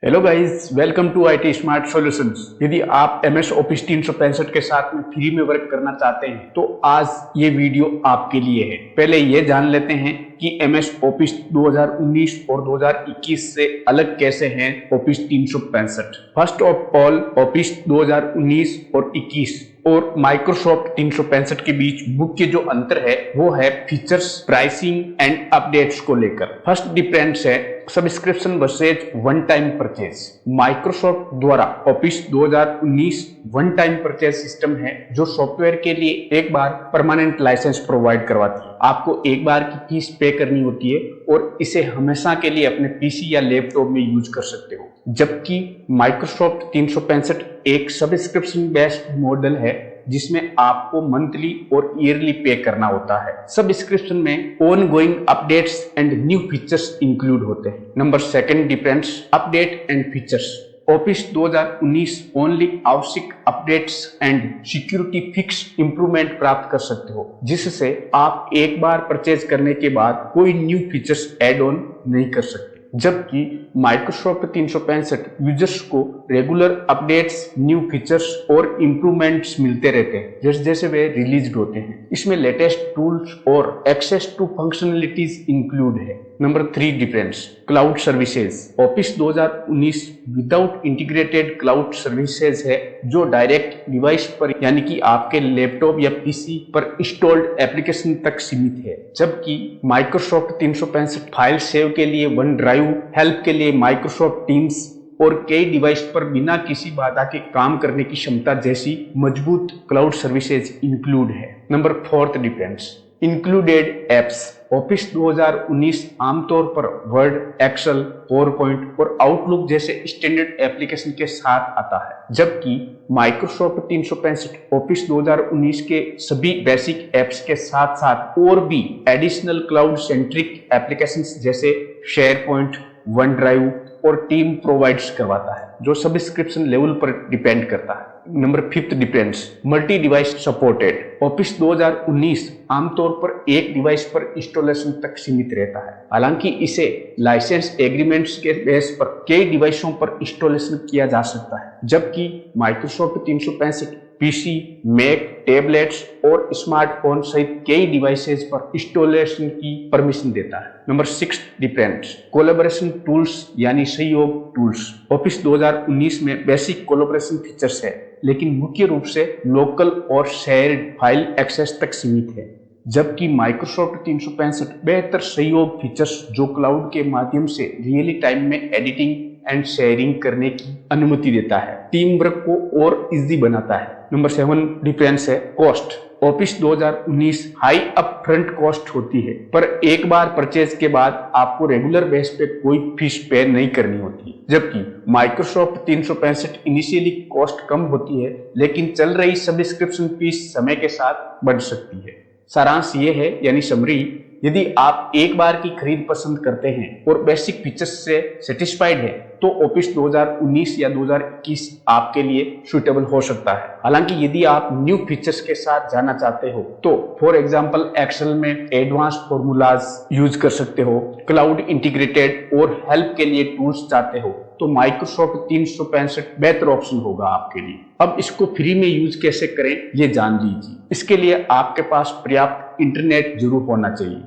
Hello guys, welcome to IT smart solutions. यदि आप MS office 365 के साथ में फ्री में वर्क करना चाहते हैं तो आज ये वीडियो आपके लिए है। पहले ये जान लेते हैं कि एमएस ऑफिस 2019 और 2021 से अलग कैसे हैं office 365। First of all, office 2019 और 21 और माइक्रोसॉफ्ट 365 के बीच मुख्य जो अंतर है वो है फीचर्स, प्राइसिंग एंड अपडेट्स को लेकर। फर्स्ट डिफरेंस है subscription versus one time purchase. Microsoft द्वारा office 2019 one time purchase system है जो सॉफ्टवेयर के लिए एक बार परमानेंट लाइसेंस प्रोवाइड करवाती है। आपको एक बार की फीस पे करनी होती है और इसे हमेशा के लिए अपने पीसी या लैपटॉप में यूज कर सकते हो। जबकि माइक्रोसॉफ्ट 365 एक सब्सक्रिप्शन बेस्ड मॉडल है जिसमें आपको मंथली और ईयरली पे करना होता है। सब्सक्रिप्शन में ongoing updates and new features include होते हैं। Number second difference, update and features. Office 2019 only आवश्यक updates and security fix improvement प्राप्त कर सकते हो, जिससे आप एक बार परचेज करने के बाद कोई न्यू फीचर्स ऐड ऑन नहीं कर सकते। जबकि माइक्रोसॉफ्ट 365 यूजर्स को रेगुलर अपडेट्स, न्यू फीचर्स और इंप्रूवमेंट्स मिलते रहते हैं जैसे जैसे वे रिलीज होते हैं। इसमें लेटेस्ट टूल्स और एक्सेस टू फंक्शनलिटीज इंक्लूड है। Number 3 difference, cloud services. Office 2019 without integrated cloud services है जो डायरेक्ट डिवाइस पर यानी कि आपके लैपटॉप या पीसी पर इंस्टॉल्ड एप्लीकेशन तक सीमित है। जबकि माइक्रोसॉफ्ट 365 फाइल सेव के लिए वन ड्राइव, हेल्प के लिए माइक्रोसॉफ्ट टीम्स और कई डिवाइस पर बिना किसी बाधा के काम करने की क्षमता जैसी मजबूत क्लाउड सर्विसेज इंक्लूड है। Number 4 difference, included apps. Office 2019 आमतौर पर वर्ड, एक्सेल, पावरपॉइंट और आउटलुक जैसे स्टैंडर्ड एप्लीकेशन के साथ आता है। जबकि माइक्रोसॉफ्ट 365 ऑफिस 2019 के सभी बेसिक एप्स के साथ साथ और भी एडिशनल क्लाउड सेंट्रिक एप्लीकेशंस जैसे शेयर पॉइंट, वन ड्राइव और टीम प्रोवाइड्स करवाता है, जो सब्सक्रिप्शन लेवल पर डिपेंड करता है। Number 5 difference, multi device supported. Office 2019 आमतौर पर एक डिवाइस पर इंस्टॉलेशन तक सीमित रहता है। हालांकि इसे लाइसेंस एग्रीमेंट्स के बेस पर कई डिवाइसों पर इंस्टॉलेशन किया जा सकता है। जबकि माइक्रोसॉफ्ट 365 पीसी, मैक, टैबलेट्स और स्मार्टफोन सहित कई डिवाइसेज पर इंस्टॉलेशन की परमिशन देता है। नंबर 6 डिफरेंस, कोलैबोरेशन टूल्स यानी सहयोग टूल्स। ऑफिस 2019 में बेसिक कोलैबोरेशन फीचर्स है, लेकिन मुख्य रूप से लोकल और शेयर्ड फाइल एक्सेस तक सीमित है। जबकि माइक्रोसॉफ्ट 365 बेहतर सहयोग फीचर्स जो क्लाउड के माध्यम से रियली टाइम में एडिटिंग एंड शेयरिंग करने की अनुमति देता है, टीम वर्क को और इजी बनाता है। नंबर 7 डिफरेंस है cost. Office 2019 high upfront cost होती है, पर एक बार परचेज के बाद आपको रेगुलर बेस पे कोई फीस पे नहीं करनी होती। जबकि माइक्रोसॉफ्ट 365 इनिशियली कॉस्ट कम होती है, लेकिन चल रही सब्सक्रिप्शन फीस समय के साथ बढ़ सकती है। सारांश ये है यानी समरी, यदि आप एक बार की खरीद पसंद करते हैं और बेसिक फीचर्स से सेटिस्फाइड है तो ऑफिस 2019 या 2021 आपके लिए सुटेबल हो सकता है। हालांकि यदि आप न्यू फीचर्स के साथ जाना चाहते हो तो फॉर एग्जांपल एक्सेल में एडवांस फॉर्मूलाज यूज कर सकते हो, क्लाउड इंटीग्रेटेड और हेल्प के लिए टूल्स चाहते हो तो माइक्रोसॉफ्ट 365 बेहतर ऑप्शन होगा आपके लिए। अब इसको फ्री में यूज कैसे करें ये जान लीजिए। इसके लिए आपके पास पर्याप्त इंटरनेट जरूर होना चाहिए।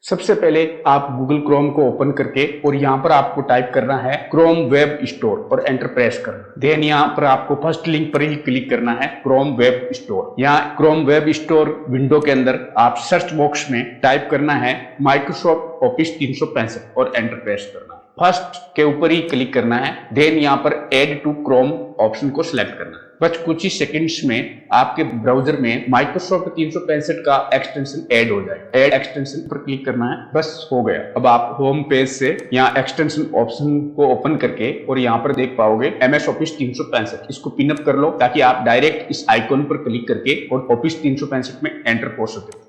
सबसे पहले आप गूगल क्रोम को ओपन करके और यहाँ पर आपको टाइप करना है क्रोम वेब स्टोर और एंटर प्रेस करना। देन यहाँ पर आपको फर्स्ट लिंक पर ही क्लिक करना है, क्रोम वेब स्टोर। यहाँ क्रोम वेब स्टोर विंडो के अंदर आप सर्च बॉक्स में टाइप करना है माइक्रोसॉफ्ट ऑफिस 365 और एंटर प्रेस करना है। फर्स्ट के ऊपर ही क्लिक करना है, देन यहाँ पर एड टू क्रोम ऑप्शन को सिलेक्ट करना है। बस कुछ ही सेकंड्स में आपके ब्राउजर में माइक्रोसॉफ्ट 365 का एक्सटेंशन ऐड हो जाए। ऐड एक्सटेंशन पर क्लिक करना है, बस हो गया। अब आप होम पेज से यहाँ एक्सटेंशन ऑप्शन को ओपन करके और यहाँ पर देख पाओगे एमएस ऑफिस 365। इसको पिनअप कर लो ताकि आप डायरेक्ट इस आइकॉन पर क्लिक करके और ऑफिस 365 में एंटर हो सके।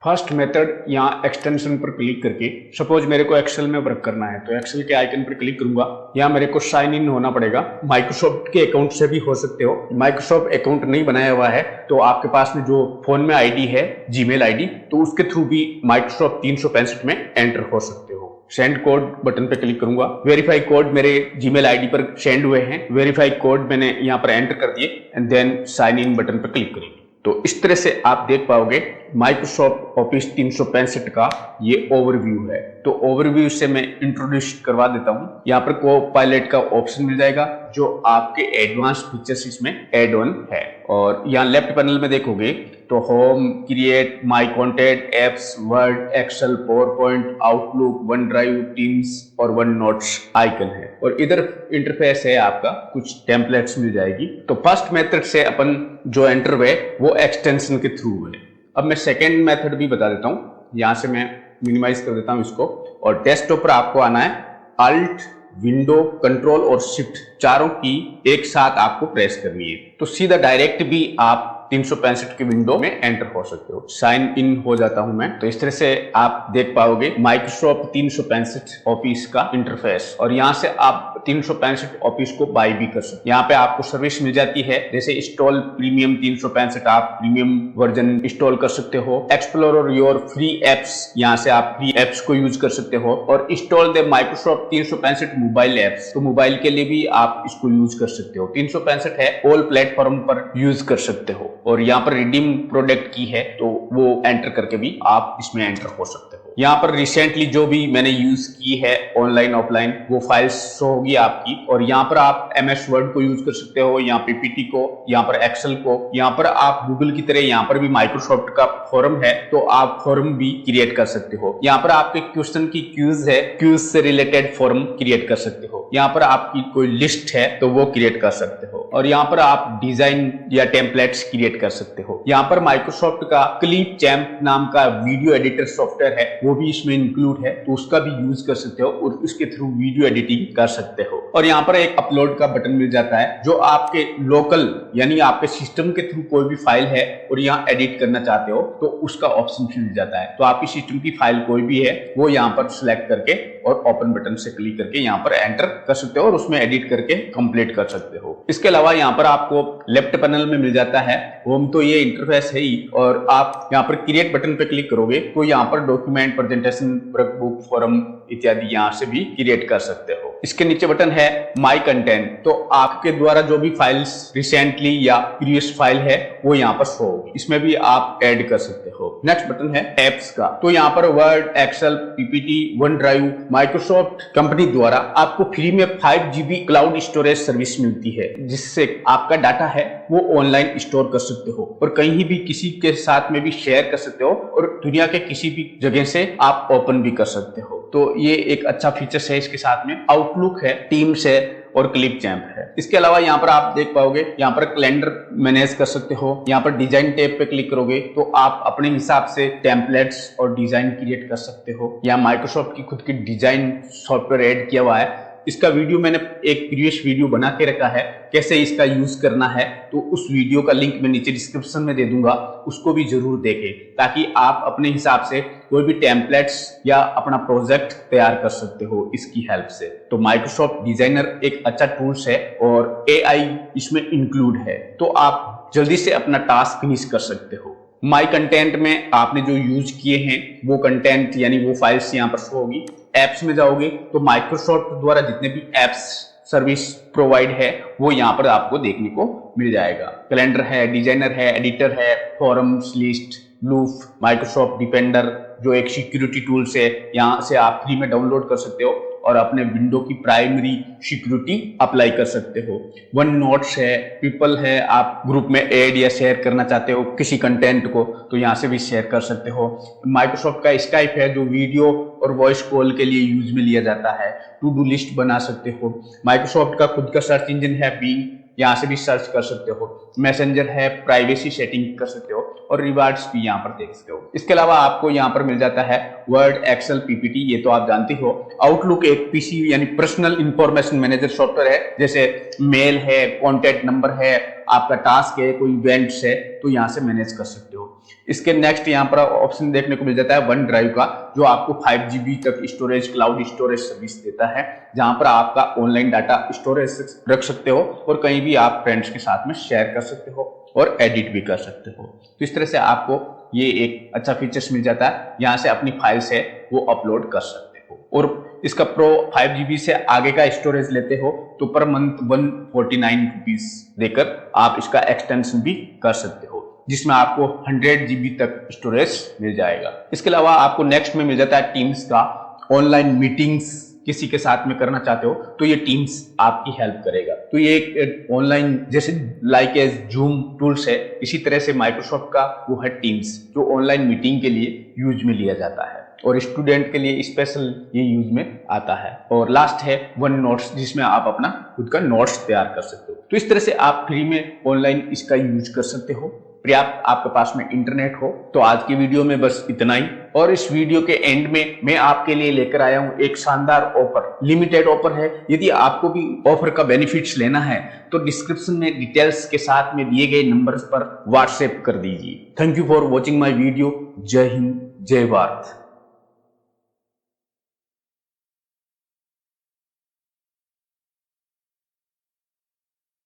फर्स्ट मेथड, यहाँ एक्सटेंशन पर क्लिक करके सपोज मेरे को एक्सेल में वर्क करना है तो एक्सेल के आइकन पर क्लिक करूंगा। यहाँ मेरे को साइन इन होना पड़ेगा। माइक्रोसॉफ्ट के अकाउंट से भी हो सकते हो। माइक्रोसॉफ्ट अकाउंट नहीं बनाया हुआ है तो आपके पास में जो फोन में आईडी है, जीमेल आईडी, तो उसके थ्रू भी माइक्रोसॉफ्ट 365 में एंटर हो सकते हो। सेंड कोड बटन पे क्लिक करूंगा। वेरीफाई कोड मेरे जीमेल आईडी पर सेंड हुए हैं। वेरीफाई कोड मैंने यहाँ पर एंटर कर दिए and then sign in button पर क्लिक करेंगे। तो इस तरह से आप देख पाओगे माइक्रोसॉफ्ट ऑफिस 365 का ये ओवरव्यू है। तो ओवरव्यू से मैं इंट्रोड्यूस करवा देता हूँ। यहाँ पर को पायलट का ऑप्शन मिल जाएगा जो आपके एडवांस फीचर्स इसमें एड ऑन है। और यहाँ लेफ्ट पैनल में देखोगे तो home, create, my contact, apps, Word, Excel, PowerPoint, Outlook, OneDrive, Teams और वन नोट्स आइकन है। और इधर इंटरफेस है आपका, कुछ टेम्पलेट्स मिल जाएगी। तो फर्स्ट मेथड से अपन जो एंटर हुए वो एक्सटेंशन के थ्रू हुए। अब मैं सेकेंड मेथड भी बता देता हूँ। यहाँ से मैं मिनिमाइज कर देता हूँ इसको और डेस्कटॉप पर आपको आना है। अल्ट, विंडो, कंट्रोल और शिफ्ट चारों की एक साथ आपको प्रेस करनी है। तो सीधा डायरेक्ट भी आप 365 की विंडो में एंटर हो सकते हो। साइन इन हो जाता हूं मैं। तो इस तरह से आप देख पाओगे माइक्रोसॉफ्ट 365 ऑफिस का इंटरफेस। और यहाँ से आप 365 ऑफिस को बाय भी कर सकते हो। यहाँ पे आपको सर्विस मिल जाती है, जैसे इंस्टॉल प्रीमियम 365, आप प्रीमियम वर्जन इंस्टॉल कर सकते हो। एक्सप्लोर योर फ्री एप्स, यहाँ से आप फ्री एप्स को यूज कर सकते हो। और install the Microsoft 365 mobile apps, तो मोबाइल के लिए भी आप इसको यूज कर सकते हो। 365 है, ऑल प्लेटफॉर्म पर यूज कर सकते हो। और यहाँ पर रिडीम प्रोडक्ट की है तो वो एंटर करके भी आप इसमें एंटर हो सकते हो। यहाँ पर रिसेंटली जो भी मैंने यूज की है ऑनलाइन ऑफलाइन वो फाइल्स शो होगी आपकी। और यहाँ पर आप एमएस वर्ड को यूज कर सकते हो, यहाँ पीपीटी को, यहाँ पर एक्सेल को। यहाँ पर आप गूगल की तरह यहाँ पर भी माइक्रोसॉफ्ट का फोरम है तो आप फोरम भी क्रिएट कर सकते हो। यहाँ पर आपके क्वेश्चन की क्यूज है, क्यूज से रिलेटेड फोरम क्रिएट कर सकते हो। यहाँ पर आपकी कोई लिस्ट है तो वो क्रिएट कर सकते हो। और यहाँ पर आप डिजाइन या टेम्पलेट्स क्रिएट कर सकते हो। यहाँ पर माइक्रोसॉफ्ट का क्लिप चैम्प नाम का वीडियो एडिटर सॉफ्टवेयर है, वो भी इसमें इंक्लूड है, तो उसका भी यूज कर सकते हो और उसके थ्रू वीडियो एडिटिंग कर सकते हो। और यहाँ पर एक अपलोड का बटन मिल जाता है, जो आपके लोकल यानी आपके सिस्टम के थ्रू कोई भी फाइल है और यहाँ एडिट करना चाहते हो तो उसका ऑप्शन मिल जाता है। तो आपकी सिस्टम की फाइल कोई भी है वो यहाँ पर सिलेक्ट करके और ओपन बटन से क्लिक करके यहाँ पर एंटर कर सकते हो और उसमें एडिट करके कंप्लीट कर सकते हो। इसके अलावा यहाँ पर आपको लेफ्ट पैनल में मिल जाता है होम, तो ये इंटरफेस है ही। और आप यहाँ पर क्रिएट बटन पे क्लिक करोगे तो यहाँ पर डॉक्यूमेंट, प्रेजेंटेशन, वर्कबुक, फोरम इत्यादि यहाँ से भी क्रिएट कर सकते हो। इसके नीचे बटन है माई कंटेंट, तो आपके द्वारा जो भी फाइल्स रिसेंटली या प्रीवियस फाइल है वो यहाँ पर शो होगी, इसमें भी आप ऐड कर सकते हो। नेक्स्ट बटन है एप्स का, तो यहाँ पर Word, Excel, PPT, OneDrive Microsoft company द्वारा आपको फ्री में 5 GB क्लाउड स्टोरेज सर्विस मिलती है, जिससे आपका डाटा है वो ऑनलाइन स्टोर कर सकते हो और कहीं भी किसी के साथ में भी शेयर कर सकते हो और दुनिया के किसी भी जगह से आप ओपन भी कर सकते हो। तो ये एक अच्छा फीचर है। इसके साथ में आउटलुक है, टीम्स है और क्लिप चैम्प है। इसके अलावा यहाँ पर आप देख पाओगे यहाँ पर कैलेंडर मैनेज कर सकते हो। यहाँ पर डिजाइन टैब पे क्लिक करोगे तो आप अपने हिसाब से टेम्पलेट्स और डिजाइन क्रिएट कर सकते हो। यहाँ माइक्रोसॉफ्ट की खुद की डिजाइन सॉफ्टवेयर ऐड किया हुआ है। इसका वीडियो मैंने एक प्रीवियस वीडियो बना के रखा है कैसे इसका यूज करना है, तो उस वीडियो का लिंक मैं नीचे डिस्क्रिप्शन में दे दूंगा, उसको भी जरूर देखें ताकि आप अपने हिसाब से कोई भी टेम्पलेट्स या अपना प्रोजेक्ट तैयार कर सकते हो इसकी हेल्प से। तो माइक्रोसॉफ्ट डिजाइनर एक अच्छा टूल्स है और एआई इसमें इंक्लूड है, तो आप जल्दी से अपना टास्क फिनिश कर सकते हो। माई कंटेंट में आपने जो यूज किए हैं वो कंटेंट यानी वो फाइल्स यहाँ पर शो होगी। एप्स में जाओगे तो माइक्रोसॉफ्ट द्वारा जितने भी एप्स सर्विस प्रोवाइड है वो यहाँ पर आपको देखने को मिल जाएगा। कैलेंडर है, डिजाइनर है, एडिटर है, फॉरम्स, लिस्ट, लूफ, माइक्रोसॉफ्ट डिफेंडर जो एक सिक्योरिटी टूल्स है, यहाँ से आप फ्री में डाउनलोड कर सकते हो और अपने विंडो की प्राइमरी सिक्योरिटी अप्लाई कर सकते हो। वन नोट्स है, पीपल है, आप ग्रुप में ऐड या शेयर करना चाहते हो किसी कंटेंट को तो यहाँ से भी शेयर कर सकते हो। माइक्रोसॉफ्ट का स्काइप है जो वीडियो और वॉइस कॉल के लिए यूज में लिया जाता है। टू डू लिस्ट बना सकते हो। माइक्रोसॉफ्ट का खुद का सर्च इंजन है बिंग, यहाँ से भी सर्च कर सकते हो। मैसेंजर है, प्राइवेसी सेटिंग कर सकते हो और रिवार्ड्स भी यहाँ पर देख सकते हो। इसके अलावा आपको यहाँ पर मिल जाता है वर्ड, एक्सेल, पीपीटी, ये तो आप जानते हो। आउटलुक एक पीसी यानी पर्सनल इंफॉर्मेशन मैनेजर सॉफ्टवेयर है, जैसे मेल है, कॉन्टेक्ट नंबर है, आपका टास्क है, कोई इवेंट्स है तो यहाँ से मैनेज कर सकते हो। इसके नेक्स्ट यहाँ पर ऑप्शन देखने को मिल जाता है वन ड्राइव का, जो आपको 5 GB तक स्टोरेज, क्लाउड स्टोरेज सर्विस देता है, जहां पर आपका ऑनलाइन डाटा स्टोरेज रख सकते हो और कहीं भी आप फ्रेंड्स के साथ में शेयर कर सकते हो और एडिट भी कर सकते हो। तो इस तरह से आपको ये एक अच्छा फीचर्स मिल जाता है, यहाँ से अपनी फाइल्स है वो अपलोड कर सकते हो। और इसका प्रो 5GB से आगे का स्टोरेज लेते हो तो पर मंथ 149 रुपीज देकर आप इसका एक्सटेंशन भी कर सकते हो, जिसमें आपको 100GB तक स्टोरेज मिल जाएगा। इसके अलावा आपको नेक्स्ट में मिल जाता है टीम्स का। ऑनलाइन मीटिंग्स किसी के साथ में करना चाहते हो तो ये टीम्स आपकी हेल्प करेगा। तो ये एक ऑनलाइन जैसे लाइक एज जूम टूल्स है, इसी तरह से माइक्रोसॉफ्ट का वो है टीम्स, जो ऑनलाइन मीटिंग के लिए यूज में लिया जाता है और स्टूडेंट के लिए स्पेशल ये यूज में आता है। और लास्ट है वन नोट्स, जिसमें आप अपना खुद का नोट्स तैयार कर सकते हो। तो इस तरह से आप फ्री में ऑनलाइन इसका यूज कर सकते हो, पर्याप्त आपके पास में इंटरनेट हो। तो आज की वीडियो में बस इतना ही, और इस वीडियो के एंड में मैं आपके लिए लेकर आया हूं एक शानदार ऑफर, लिमिटेड ऑफर है। यदि आपको भी ऑफर का बेनिफिट्स लेना है तो डिस्क्रिप्शन में डिटेल्स के साथ में दिए गए नंबर्स पर व्हाट्सएप कर दीजिए। Thank you for watching my video. जय हिंद, जय भारत।